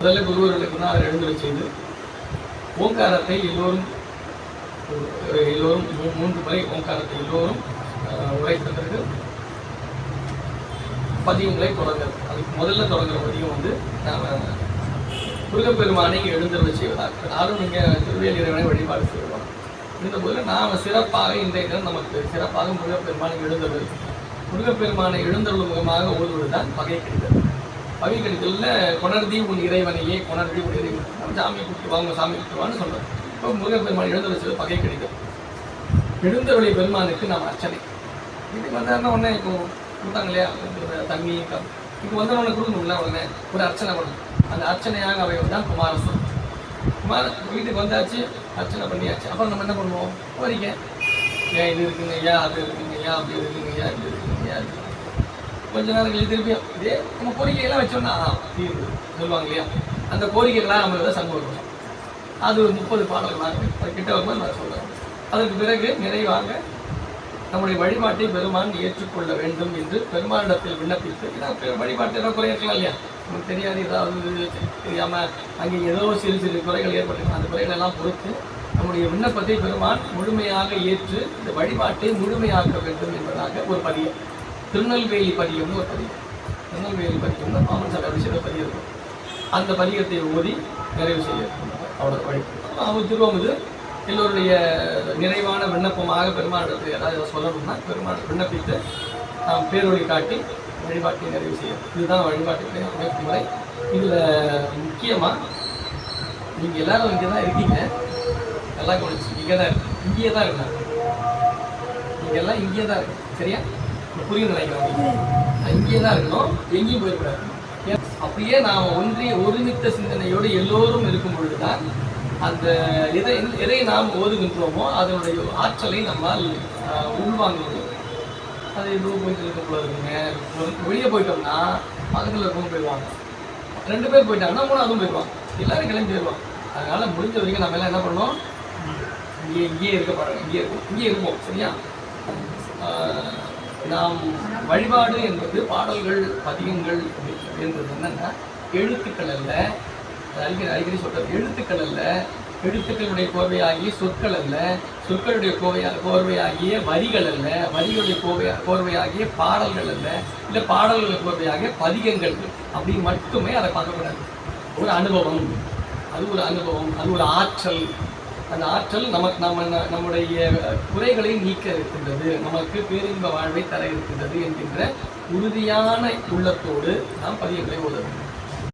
முதல்ல குருவர்களுக்கு தான் அவர் எழுந்துரை செய்து ஓங்காரத்தை எல்லோரும் 3 முறை ஓங்காரத்தை எல்லோரும் உரைத்த பிறகு பதியங்களை தொடங்குறது. அதுக்கு முதல்ல தொடங்குற பதியம் வந்து நாம் முருகப்பெருமானை எழுந்தருளை செய்வதாக. நானும் நீங்கள் திருவேல் இறைவனை வழிபாடு செய்வோம். இருந்தபோது நாம் சிறப்பாக இன்றைய தினம் நமக்கு சிறப்பாக முருகப்பெருமானை எழுந்தருள் முருகப்பெருமானை எழுந்தருள் முகமாக ஓதுவது தான் பகை கடிதல். பகை கடிதலில் கொணர்தி உன் இறைவனையே கொணர்தி உன் இறைவன் நம்ம சாமி கூப்பிட்டுவாங்க சாமி கூப்பிட்டுவான்னு சொல்கிறோம். இப்போ முருகப்பெருமான் எழுந்தருள் செய்வது பகை கடிதல். எழுந்தருளை பெருமானுக்கு நாம் அர்ச்சனை வீட்டுக்கு வந்தாருன்னா உடனே இப்போ கொடுத்தாங்க இல்லையா தண்ணி இப்போ வந்தவனை கொடுக்கணும்ல உடனே ஒரு அர்ச்சனை பண்ணணும். அந்த அர்ச்சனையாக அவை தான் குமாரசுரம். வீட்டுக்கு வந்தாச்சு அர்ச்சனை பண்ணியாச்சு. அப்புறம் நம்ம என்ன பண்ணுவோம்? கோரிக்கை ஏன் இது இருக்குங்க ஐயா அது இருக்குங்க ஐயா அப்படி இருக்குங்க ஐயா இது இருக்குங்க ஐயா கொஞ்ச நேரம் கழிச்சு திருப்பியும் இதே நம்ம கோரிக்கையெல்லாம் வச்சோம்னா தீர்வு சொல்லுவாங்க இல்லையா. அந்த கோரிக்கைகளாக நம்ம இதை சண்முகம் அது ஒரு 30 பாடல்களாக அது கிட்ட வரும்போது நான் சொல்கிறேன். அதற்கு பிறகு நிறைவாக நம்முடைய வழிபாட்டை பெருமான் ஏற்றுக்கொள்ள வேண்டும் என்று பெருமானிடத்தில் விண்ணப்பித்து வழிபாட்டை ஏதாவது குறை இருக்கலாம் இல்லையா. நமக்கு தெரியாது ஏதாவது தெரியாமல் அங்கே ஏதோ சிறு குறைகள் ஏற்பட்டு அந்த குறைகள் எல்லாம் பொறுத்து நம்முடைய விண்ணப்பத்தை பெருமான் முழுமையாக ஏற்று இந்த வழிபாட்டை முழுமையாக்க வேண்டும் என்பதாக ஒரு பதியம். திருநெல்வேலி பதியம்னு ஒரு பதியம். திருநெல்வேலி பதியம்னு பாமன் சார் அபிஷேக பதியம் இருக்கும். அந்த பதியத்தை ஓதி நிறைவு செய்ய அவரோட வழிபாடு அவர் திருவமுது எல்லோருடைய நிறைவான விண்ணப்பமாக பெருமானிடத்தை ஏதாவது சொல்லணும்னா பெருமாள் விண்ணப்பித்து நாம் பேரொழி காட்டி வழிபாட்டை நிறைவு செய்யும். இதுதான் வழிபாட்டுடைய அமைப்பு முறை. இதில் முக்கியமாக நீங்கள் எல்லாரும் இங்கே தான் இருக்கீங்க. எல்லாம் கவனிச்சு இங்கே தான் இருக்கு இங்கேயே தான் இருக்காங்க. நீங்கள் எல்லாம் இங்கேயே தான் இருக்கு. சரியா புரியும் நினைக்கிறோம். இங்கேயே தான் இருக்கணும், எங்கேயும் போயிடக்கூடாது. அப்படியே நாம் ஒருமித்த சிந்தனையோடு எல்லோரும் இருக்கும் பொழுது தான் அந்த எதை நாம் ஓதுகின்றோமோ அதனுடைய ஆற்றலை நம்மால் உள்வாங்க முடியும். அது எதுவும் போயிட்டு இருக்க போல இருக்குங்க. வெளியே போயிட்டோம்னா பக்கத்தில் இருக்கவும் போயிடுவாங்க. 2 பேர் போயிட்டாங்கன்னா 3ஆவதும் போயிடுவாங்க. எல்லோரும் கிளம்பி போயிடுவாங்க. அதனால் முடிஞ்ச வரைக்கும் நம்ம எல்லாம் என்ன பண்ணோம்? இங்கேயே இருக்க பாருங்க. இங்கே இருப்போம். சரியா? நாம் வழிபாடு என்பது பாடல்கள் பதிகங்கள் என்பது என்னென்னா எழுத்துக்கள் அல்ல. அடிக்கடி சொல்கிறது எழுத்துக்கள் அல்ல. எழுத்துக்களுடைய கோர்வையாகிய சொற்கள் அல்ல. சொற்களுடைய கோர்வையாகிய வரிகள் அல்ல. வரிகளுடைய கோர்வையாகிய பாடல்கள் அல்ல. இல்லை பாடல்களுடைய கோர்வையாகிய பதிகங்கள். அப்படி மட்டுமே அதை பார்க்கக்கூடாது. ஒரு அனுபவம், அது ஒரு அனுபவம், அது ஒரு ஆற்றல். அந்த ஆற்றல் நம்முடைய குறைகளை நீக்க இருக்கின்றது, நமக்கு பேரின்ப வாழ்வை தர இருக்கின்றது என்கின்ற உறுதியான உள்ளத்தோடு நாம் பதியங்களை ஓத வேண்டும்.